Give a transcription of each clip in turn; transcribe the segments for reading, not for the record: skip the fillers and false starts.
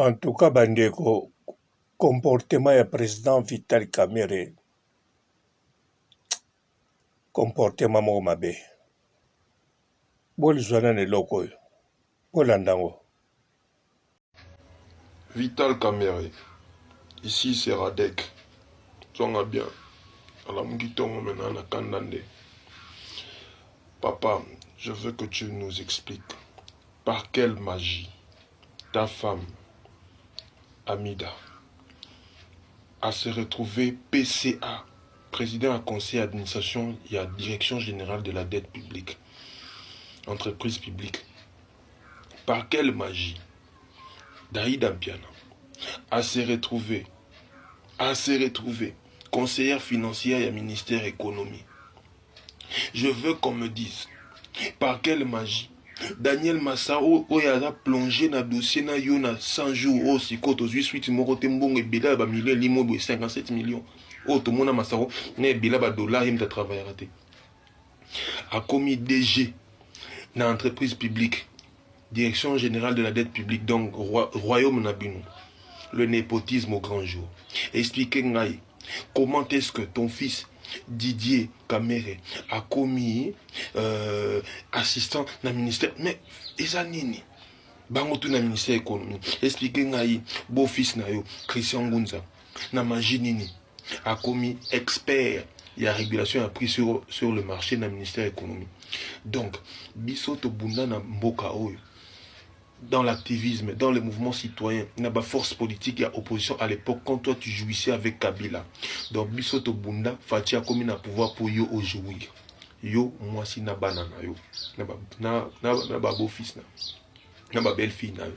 En tout cas, bandeko, comportement ya président Vital Kamerhe, comportement moko mabe. Bolizwana na eloko oyo, bolanda yango. Vital Kamerhe, ici c'est Radek. Zonga bien. Alamukitongo maintenant na Kandande. Papa, je veux que tu nous expliques par quelle magie ta femme, Amida, a se retrouvée PCA, président du conseil d'administration et à direction générale de la dette publique, entreprise publique. Par quelle magie Daïda Mpiana a se retrouvée conseillère financière et ministère économie. Je veux qu'on me dise par quelle magie Daniel Massao a plongé dans le dossier na yo na 100 jours au sikoto 18 moko tembongo ebela ba millions limo de 57 millions. Oh tout monde Massao na ebela ba dollars il travailler raté. A commis DG dans entreprise publique, direction générale de la dette publique, donc royaume Nabino. Le népotisme au grand jour. Expliquez Ngaï, comment est-ce que ton fils Didier Kamerhe a commis assistant dans le ministère. Mais Ezanini, bangotu dans le ministère de l'économie. Expliquez Ngaï, beau fils na yo, Christian Ngunza, na Majinini, a commis expert. Il y a régulation a pris sur le marché dans le ministère de l'économie. Donc, Bisoto Bunda na Mboka Oyo. Dans l'activisme, dans le mouvement citoyen, il y a une force politique et opposition à l'époque quand toi tu jouissais avec Kabila. Donc, Bisoto Bunda, Fatia comme un pouvoir pour yo au jouir. Yo, moi si na banana yo. Na beau-fils na belle-fille na yo.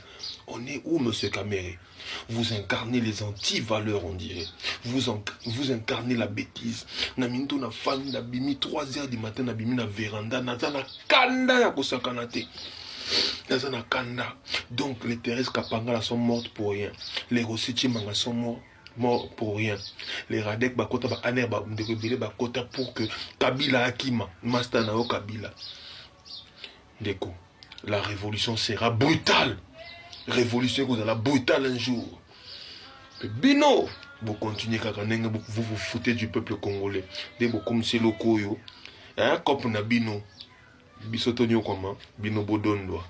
On est où, monsieur Kamerhe? Vous incarnez les anti-valeurs, on dirait. Vous incarnez la bêtise. Na minto na famille, na bimi 3h du matin, na bimi na véranda, na zana kanda ya kosakanate. Donc les Thérèse Kapangala sont mortes pour rien. Les Rossiti Manga sont morts pour rien. Les Radek Bakota Aner Bakota pour que Kabila Akima, Master Nao Kabila. Déco, la révolution sera brutale. Révolution vous allez brutale un jour. Bino, vous continuez vous vous foutez du peuple congolais. Dès vous comme c'est loco, un cop na Bino. Bisotonio comment Bino Bodondo.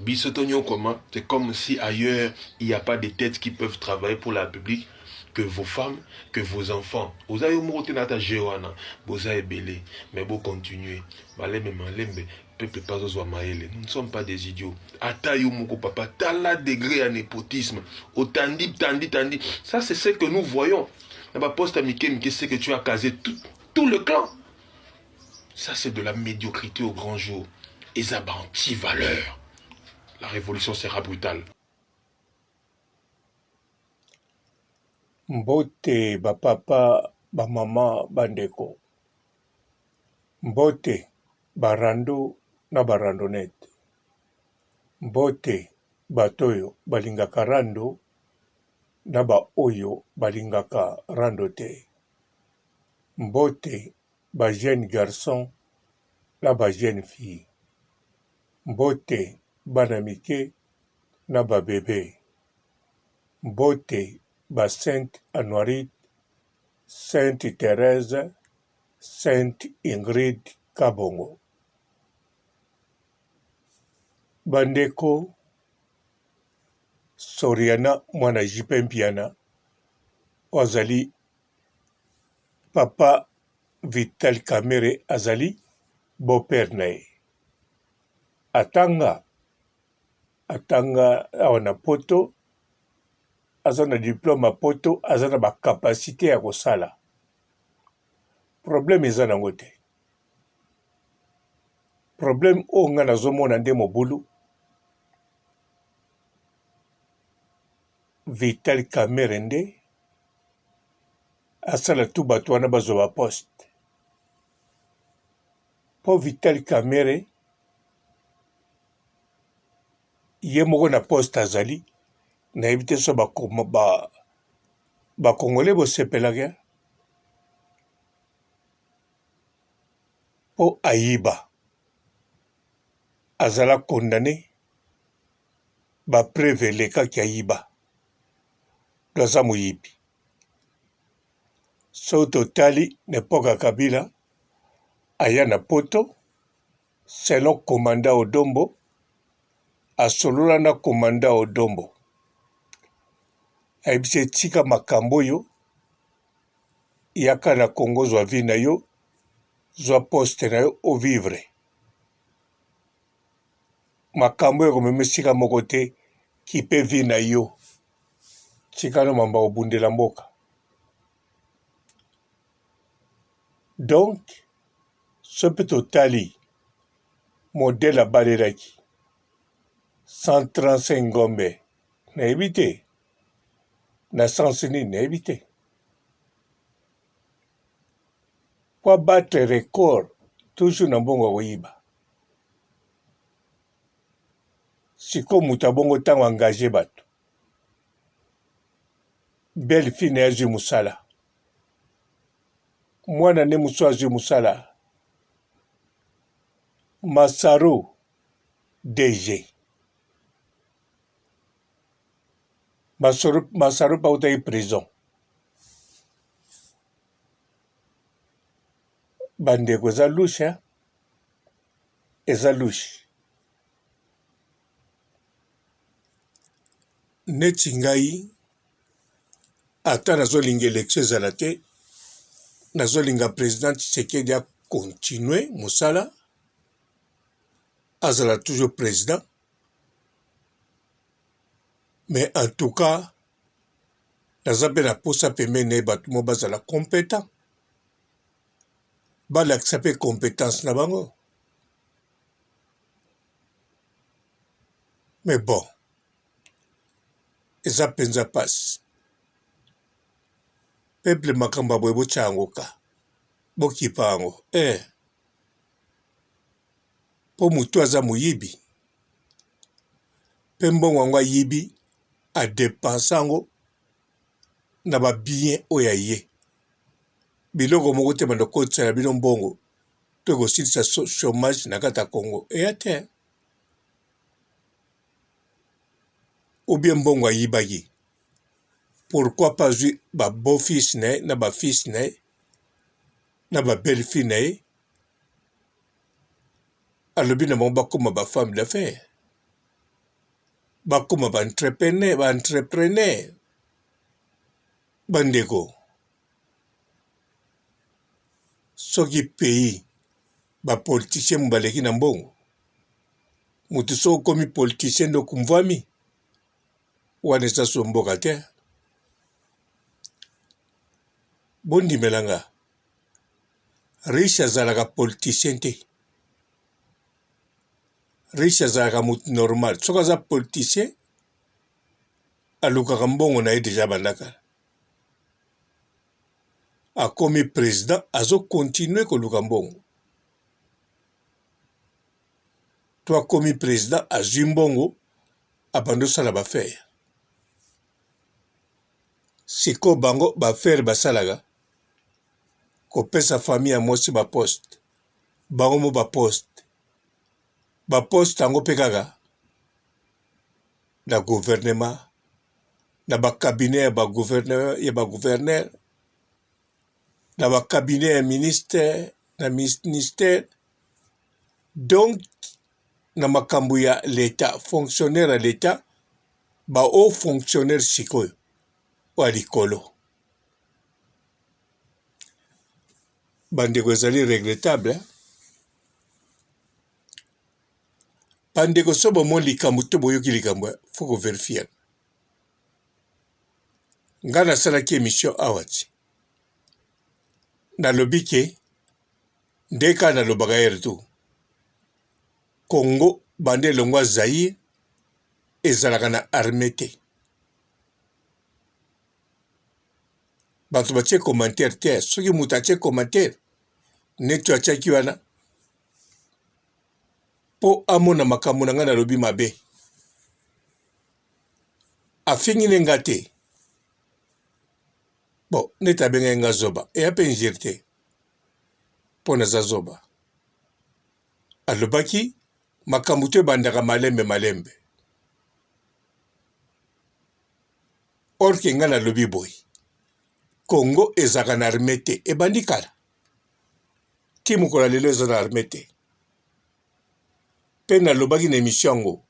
Bisotonio comment c'est comme si ailleurs il n'y a pas de têtes qui peuvent travailler pour la République que vos femmes, que vos enfants. Vous avez monté dans ta géoana, vous avez belé, mais vous continuez. Peuple pas aux maël. Nous ne sommes pas des idiots. Atayo moko papa, tala degré à népotisme. Tandi. Ça c'est ce que nous voyons. Là-bas poste à Mickey, c'est que tu as casé tout le clan. Ça, c'est de la médiocrité au grand jour. Et ça, anti-valeur. La révolution sera brutale. Mbote, papa, mama, bandeko. Mbote, barando na barandonete. Mbote, batoyo, balingaka rando, na ba oyo, balingaka rando te. Mbote, ba jeune garçon, na ba jeune fille. Mbote, bana mike, na ba bébé. Mbote, ba Sainte Anuarite, Sainte Thérèse, Sainte Ingrid Kabongo. Bandeko, Soriana mwana jipe mpiana, ozali papa Vital Kamerhe azali beau-père na ye. Atanga awa na poto, aza na diplôme à poto, aza na ba capacité ya kosala. Problème eza nango te. Problème oyo nga nazomona nde mobulu, Vital Kamerhe nde asala tu bato wana bazwa ba poste. Po Vital Kamerhe ye moko na poste azali, nayebi te so bakongole bosepelaka po ayiba azala condamné bapreve elekaki ayiba to aza moyibi. So totali na epoke ya Kabila aya na poto selon komanda Odombo, asolola na komanda Odombo ayebisi etika makambo oyo yaka na Congo zwa vi na yo zwa poste na yo ovivre. Makambo oyo komema esika moko te kipe vi na yo tikano mamba obundela mboka. Donc so mpe totali modele abalelaki 135 ngombe nayebi te na sansi nini nayebi te po abattre record toujours na mbongo ya koyiba. Siko moto abongo ntango engage bato belle fille na ye azwi mosala, mwana ne mosusu azwi mosala, Masaro DG Masaro mpe autaki prison. Bandeko eza lushe, eza lushe. Neti ngai ata nazolinga election ezala te, nazolinga président Tshisekedi akontinue mosala, azala toujours président. Mais en tout cas, naza mpe na posa pembeni na ye bato mo bazala compétent, balakisa mpe compétence na bango. Mais bon, eza mpenza pasi. Peuple makambo boye botya yango ka, bokipa yango. Po mutu aza moyibi, mpe mbongo yango ayibi adepanse yango na babien oyo aye. Biloko moko te bando kotisala bino mbongo to kosilisa chômage na kati ya Congo eya te. Ou bien mbongo ayibaki. Pourquoi pas azwi ba beau-fils na ye na ba fils na ye na ba belle-fille na ye alobi na bango bakoma ba femme d'affaires, bakoma ba entrepreneur. Bandeko, soki pays ba politicien mbaleki na mbongo, mutu so komi politicien ndo kumvami wana eza so mboka te. Bondimelanga, riche azalaka politicien te, riche azalaka mutu normal. Soki aza politicien alukaka mbongo na ye deja bandaka, akomi président azo continue koluka mbongo, to akomi président azwi mbongo abando sala bafere. Siko bango bafere basalaka kopesa famille ya mwasi baposte, bango mo baposte yango mpe kaka na gouvernement, na bakabinet ya bagouverneur, na bakabinet ya ministère, na ministère. Donc na makambo ya l'État, fonctionnaire ya l'État, ba haut fonctionnaire sikoyo wa likolo. Bandeko ezali regrettable. Bandeko so bomoni likambo to boyoki likambo faut ko vérifier. Nga nasalaki émission awa ti nalobi ke ndeka nalobaka ere tu Congo bande elongo Zaïre ezalaka na armée te. Bato batie commentaire te, soki mutu atie commentaire netu atiaki wana po amona makambo na nga nalobi mabe, afingine nga te. Bon, neti abengai nga zoba eya mpe njiri te mpo naza zoba. Alobaki makambo to ebandaka malembe. or ke nga nalobi boye Congo ezalaka na arme te ebandi kala ti mokolo lelo eza na arme te mpe nalobaki na émission yango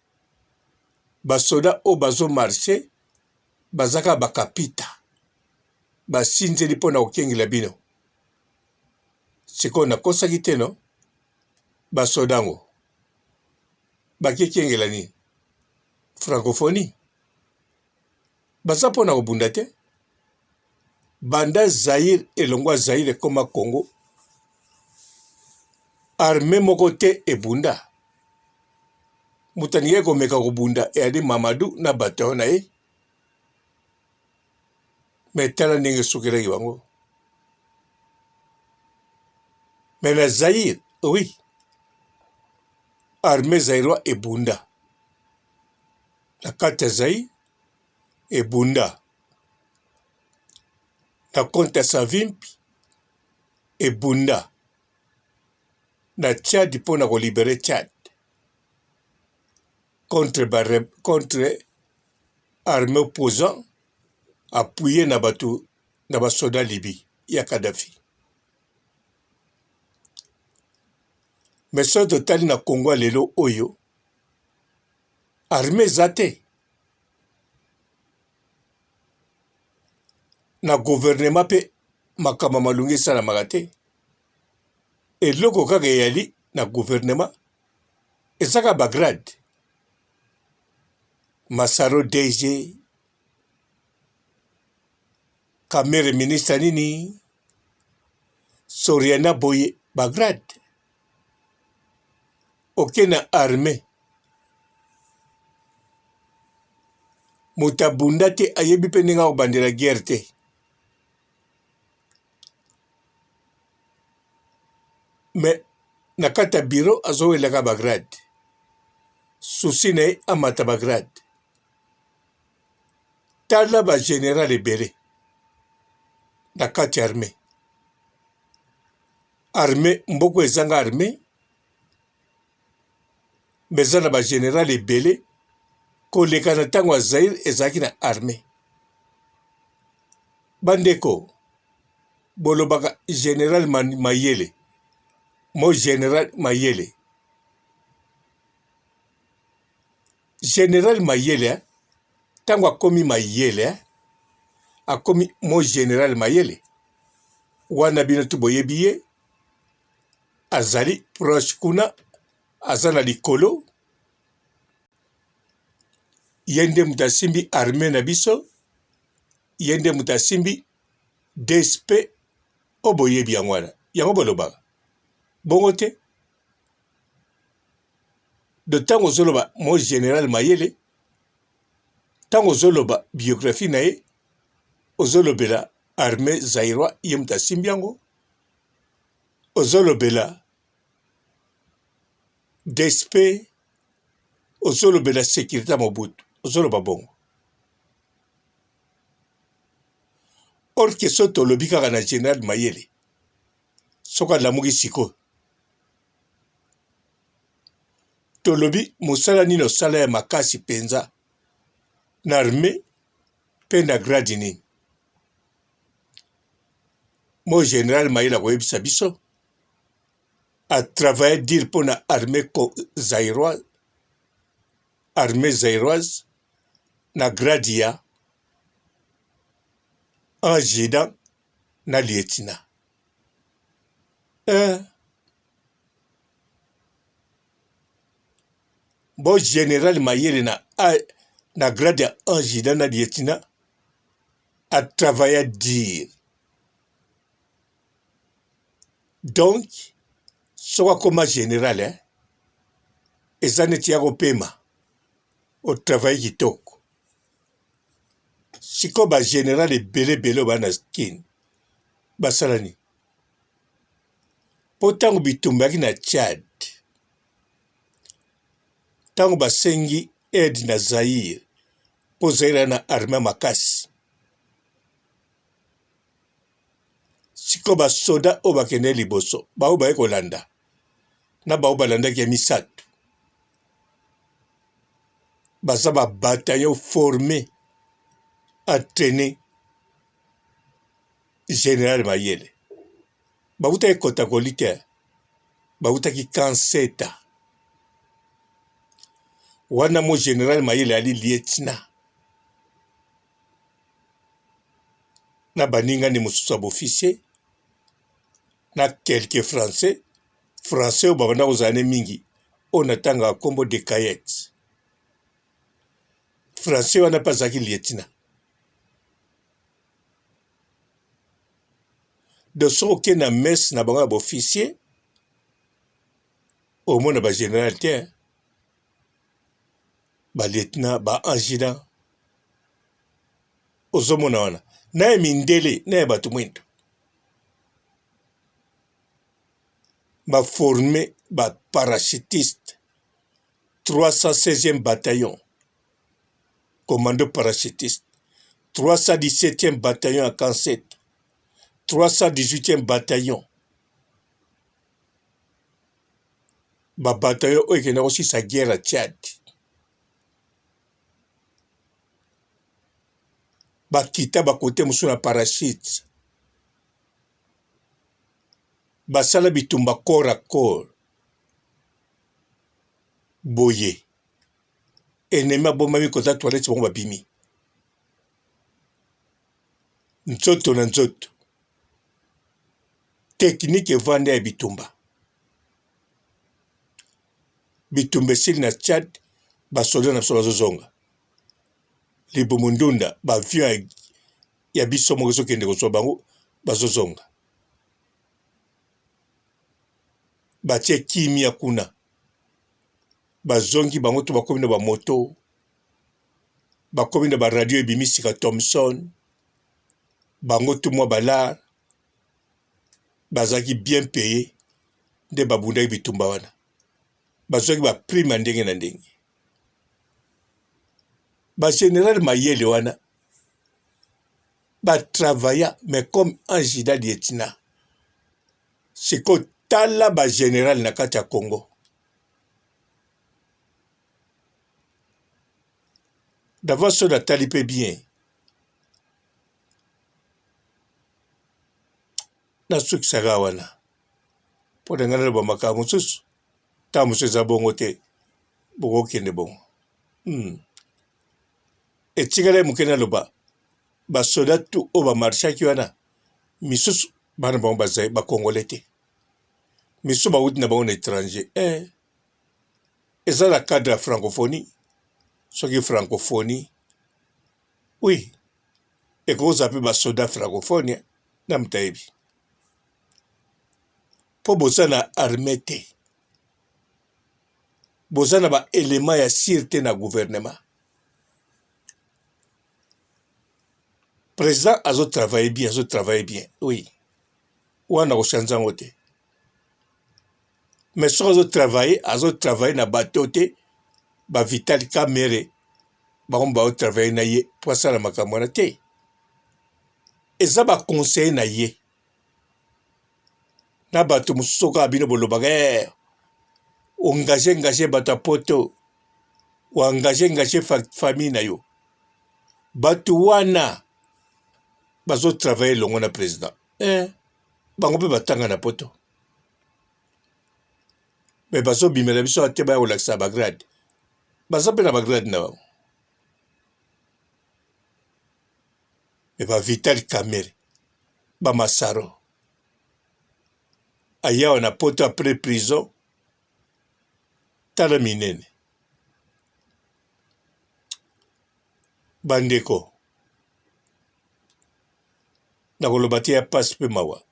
basoda oyo bazomarshe bazaka bakapita basinzeli mpo na kokengela bino sikoyo nakosaki te no basoda yango bakekengela nini francophonie baza mpo na kobunda te banda Zaire elongwa Zaire ekoma Congo arme moko te ebunda moto alingi komeka kobunda eyali Mamadou na bato na ye me tala ndenge esukelaki bango me na Zaire oui arme zaïrois ebunda na kati ya Zaire ebunda na konte ya Savimbi ebunda na Tchad mpo na kolibere Tchad contre armée opposant appuyé na bato na basoda Libye ya Kadhafi mais so totali na Congo lelo oyo armée eza te na gouvernement mpe makambo malungi esalamaka te eloko kaka eyali na gouvernement ezaka bagrade Masaro DG Kamere ministre nini Soriana Boye bagrade oke na armée moto abunda te ayebi mpe ndenge akobandela guerre te me na kati ya biro azowelaka bagrade susi na ye amata bagrade tala bagénéral ebele na kati ya armée mboko ezanga armée me eza na bagénéral ebele koleka na ntango ya Zaire ezalaki na armée bandeko bolobaka général Mayele mo général Mayele général Mayele ntango akomi Mayele akomi mo général Mayele wana bino tu boyebi ye azali proche kuna aza na likolo ye nde moto asimbi armée na biso ye nde moto asimbi DSP o boyebi yango wana yango bolobaka bongo te de ntango ozoloba mo général Mayele ntango ozoloba biographie na ye ozolobela armée zaïrois ye moto asimbi yango ozolobela DSP ozolobela sécurité Mobutu ozoloba bongo or ke so tolobi kaka na général Mayele soki alamuki sikoyo tolobi mosala nini osala ya makasi mpenza na armée mpe na grade nini mo général Mayele akoyebisa biso atravaille dire mpo na armée zaïroise na grade ya adjudant na lieutenant bo général Mayele na grade ya adjudant na lieutenant atravaille dire donc soki akoma général eza neti ya kopema otravaille kitoko sikoyo bagénéral ebele bana kini basala nini mpo ntango bitumba yaki na Tchad ntango basengi aide na Zaire mpo Zaire na armée makasi sikoyo basoda oyo bakende liboso bao baye kolanda na bao balandaki ya misato baza babataillon formé entraîné général Mayele. Bauta kota kolite. Bauta ki kanseta. Wana mo général Mayele ali lieutenant. Na baninga ni mususu officier. Na quelques français. Français ou babanda ozane mingi. On atanga kombo de Kayet. Français wana pas zaki lieutenant. De soki na messe na bango officier. Au moins ba général te. Ba lieutenant, ba adjudant. Ozomona wana. Na mindele na batu mwinto. Ba formé ba parachutiste 316e bataillon commando parachutiste 317e bataillon à Kanset 318e bataillon ba bataillon oyo ekenda aussi sa guerre à Tchad bakita bakote mosusu na parachute basala bitumba corps à corps boye ennemi abomami kota toilette bango babimi nzoto na nzoto technique evanda ya bitumba bitumba esili na Tchad basoda na biso bazozonga libumundunda baavion ya biso moko ezokende kozwa bango bazozonga batie kimia kuna bazongi bango to bakomi na bamoto bakomi na baradio ebimisika Thomson bango to mwa balar bazaki bien payé nde babundaki bitumba wana bazwaki baprime ndenge na ndenge bagénéral Mayele wana batravailla mais comme adjudant lieutenant siko tala bagénéral na kati ya Congo d'avant so natali mpe bien nasukisaka wana mpo na ngai naloba makambo mosusu ntango mosusu eza bongo te bokokende bongo etikala moke naloba basoda tu oyo bamarshaki wana misusu bana bango bazali bakongole te misusu bauti na bango na étranger eza na cadre ya francophonie soki francophonie oui ekokoza mpe basoda francophonie na mutayebi mpo boza na armée te boza na baélément ya sûreté na gouvernement président azotravaille bien oui wana kochanza yango te mais soki azotravaille na bato te bavital Kamere bango baotravaille na ye mpo asala makambo wana te eza baconseiller na ye na bato mosusu okaa bino bolobaka engage bato ya poto oengage famille na yo bato wana bazotravaille elongo na président bango mpe batanga na poto me bazobimela biso ate baya kolakisa bagrade baza mpe na bagrade na bango me bavital Kamere bamasaro ayawa na poto après prison tala minene bandeko nakoloba te ya pasi mpe mawa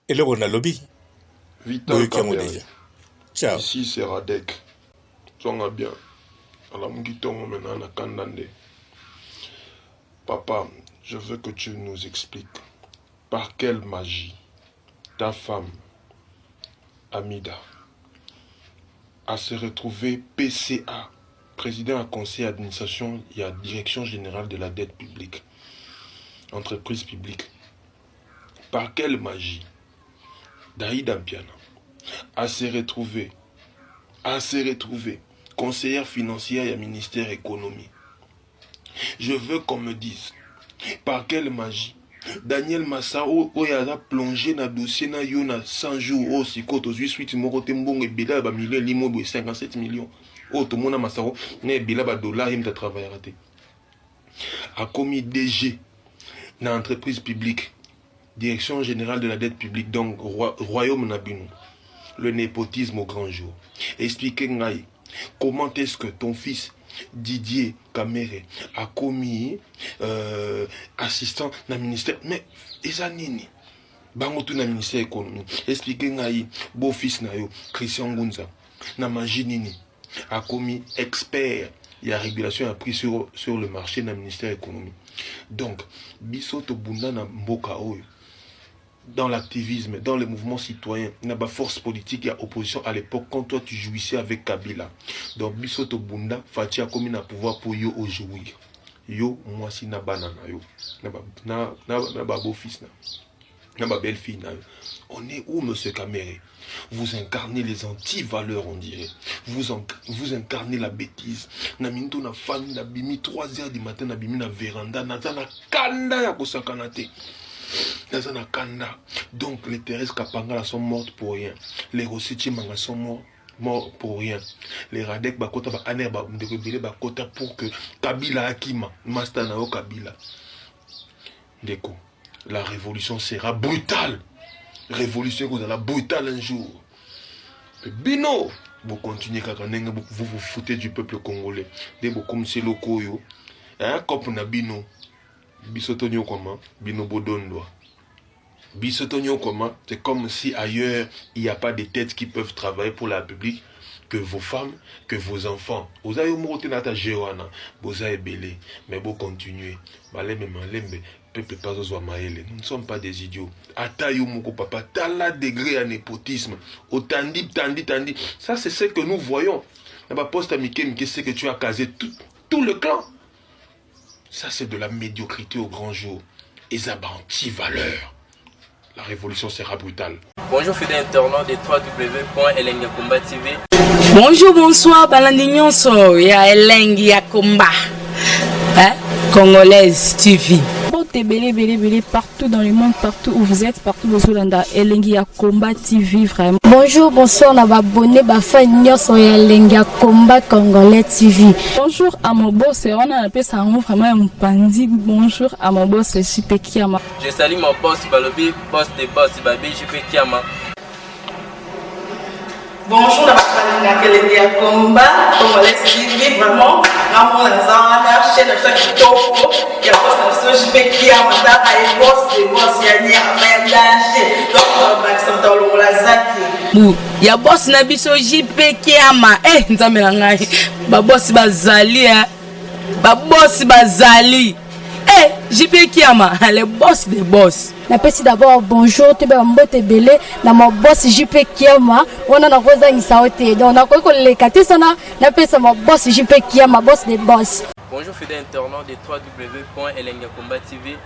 eloko nalobi Vital yango Kamere. deja ciao Ici c'est Radek. Songa bien. Alors Mugitongo maintenant na Kandande. Papa, je veux que tu nous expliques par quelle magie ta femme, Amida, a se retrouvée PCA, président du conseil d'administration et à direction générale de la dette publique, entreprise publique. Par quelle magie Daïda Mpiana a se retrouvé conseillère financière et ministère économie. Je veux qu'on me dise par quelle magie Daniel Massaro a plongé dans le dossier na yo na 100 jours au sikoto 18 moko tembongo ebila ba million limo 57 millions. Oh tout monde Massaro na ebila ba dollar il t'a travaillé raté. A commis DG dans entreprise publique, direction générale de la dette publique, donc royaume Nabino. Le népotisme au grand jour. Expliquez Ngaï, comment est-ce que ton fils Didier Kamere a commis assistant dans le ministère. Mais, Ezanini, Bangotou dans le ministère de l'économie. Expliquez Ngaï, beau-fils Nayo, Christian Gunza, na Majinini, a commis expert. Il y a régulation a pris sur le marché dans le ministère de l'économie. Donc, Bisoto Bunda na Mboka Oyo. Dans l'activisme, dans les mouvements citoyens, il y a une force politique et opposition à l'époque quand toi tu jouissais avec Kabila. Donc, Bisoto Bunda, Fatia comme il a pouvoir pour yo jouir. Yo, moi si na banana yo. Na beau-fils na ma belle-fille na yo. On est où, monsieur Kamere? Vous incarnez les anti-valeurs, on dirait. Vous incarnez la bêtise. Na minto na famille na bimi 3h du matin na bimi na véranda na kanda ya kosakanate. Donc les Thérèse Kapangala sont mortes pour rien. Les Rossiti Manga sont morts pour rien. Les Radek Bakota Aner Bakota pour que Kabila Akima, Mastanao Kabila. Déco, la révolution sera brutale. Révolution vous allez brutale un jour. Bino, vous continuez vous vous foutez du peuple congolais. Dès vous comme c'est loco, hein, comme na Bino. Bisotonio comment Bino Bodondo. Bisotonio comment c'est comme si ailleurs il n'y a pas de têtes qui peuvent travailler pour la République que vos femmes, que vos enfants. Vous avez monté dans ta géoana, vous avez belé, mais vous continuez. Malembe, peuple pas aux maële. Nous ne sommes pas des idiots. Atayo moko papa, tala degré à népotisme. Tandi. Ça c'est ce que nous voyons. Là-bas poste à Mickey, c'est que tu as casé tout le clan. Ça, c'est de la médiocrité au grand jour. Et ça, anti-valeur. La révolution sera brutale. Bonjour, fidèles internautes de www.elengiakomba TV. Bonjour, bonsoir, Balandignon ya Elengiakomba. Congolaise TV. Belé partout dans le monde, partout où vous êtes, partout où vous êtes, Elengiakomba TV vraiment. Bonjour, bonsoir, on va abonner sur Elengiakomba Congolais TV. Bonjour à mon boss, on a appelé ça vraiment un pandi. Bonjour à mon boss, JP Kiama. Je salue mon boss Balobi, boss des boss Babi, JP Kiama. Bonjour, on va Elengiakomba Congolais TV vraiment. Ramon Lazana, chaîne de ça qui topo, il y a pas de JP Kiama, et boss des boss, il y a un danger. Donc, on va s'entendre la zaki. Ya boss na biso JP Kiama nzambe na ngai ba boss bazali ba boss bazali JP Kiama le boss des boss. Napesi d'abord bonjour te ba mbote belé na mo boss JP Kiama wana na koza ngisaote donc na ko le katisana napesa mo boss JP Kiama boss des boss. Bonjour fidèles internautes de www.elengiakomba TV.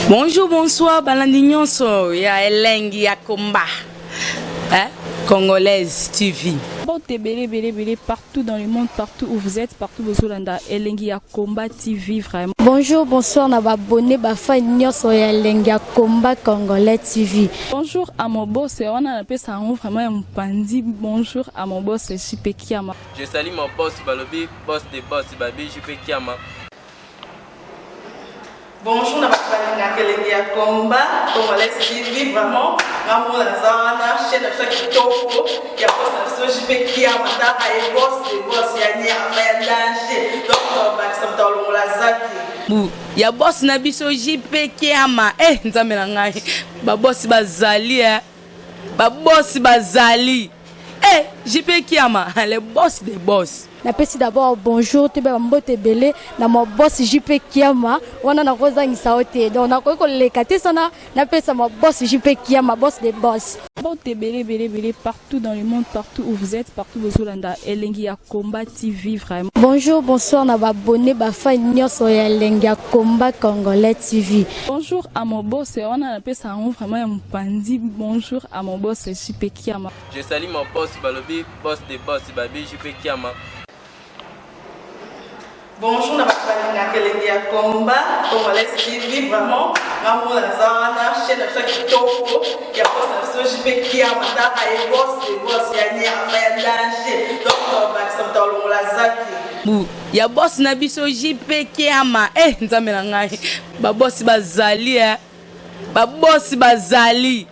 Bonjour bonsoir Balandignon ya Elengiakomba. Congolaise TV. Belé partout dans le monde, partout où vous êtes, partout où vous êtes, Elengiakomba TV vraiment. Bonjour, bonsoir, on va abonner sur Elengiakomba Congolais TV. Bonjour à mon boss, on a appelé ça vraiment un pandi. Bonjour à mon boss, JP Kiama. Je salue mon boss Balobi, boss des boss Babi, JP Kiama. Bonjour, on va Elengiakomba Congolais TV vraiment. Ramon Lazana, chaîne de ça qui topo, il y a pas de JP Kiama, et boss des boss, il y a un danger. Donc, on va s'entendre la zaki. Ya boss na biso JP Kiama nzambe na ngai ba boss bazali ba boss bazali JP Kiama le boss des boss. Napesi d'abord bonjour te ba mbote belé na mo boss JP Kiama wana na koza ngisaote donc na ko le katisana napesa mo boss JP Kiama boss des boss. Belé partout dans le monde, partout où vous êtes, partout où vous êtes, Elengiakomba TV vraiment. Bonjour, bonsoir, on va abonner sur Elengiakomba Congolais TV. Bonjour à mon boss, on a appelé ça vraiment un pandi. Bonjour à mon boss, JP Kiama. Je salue mon boss Balobi, boss des boss Babi, JP Kiama. Bonjour, na balinga kelengi ya combat, congolais TV vraiment. Ngamu la zana, chaîne de chaque kitoko, ya boss na so JP Kiama, ta ay boss de boss ya nya ya danger. Donc ba ça dans le la zaki. Bu, ya boss na biso JP Kiama. Nzambe na ngai. Ba boss bazali Ba boss bazali.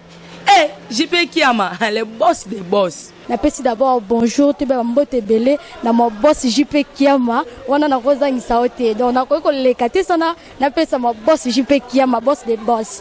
JP Kiama, le boss des boss. Napesi d'abord bonjour tebe mbote belé na mo boss JP Kiama wana na kozangisa ote donc na ko lekate sana napesa mo boss JP Kiama boss des boss.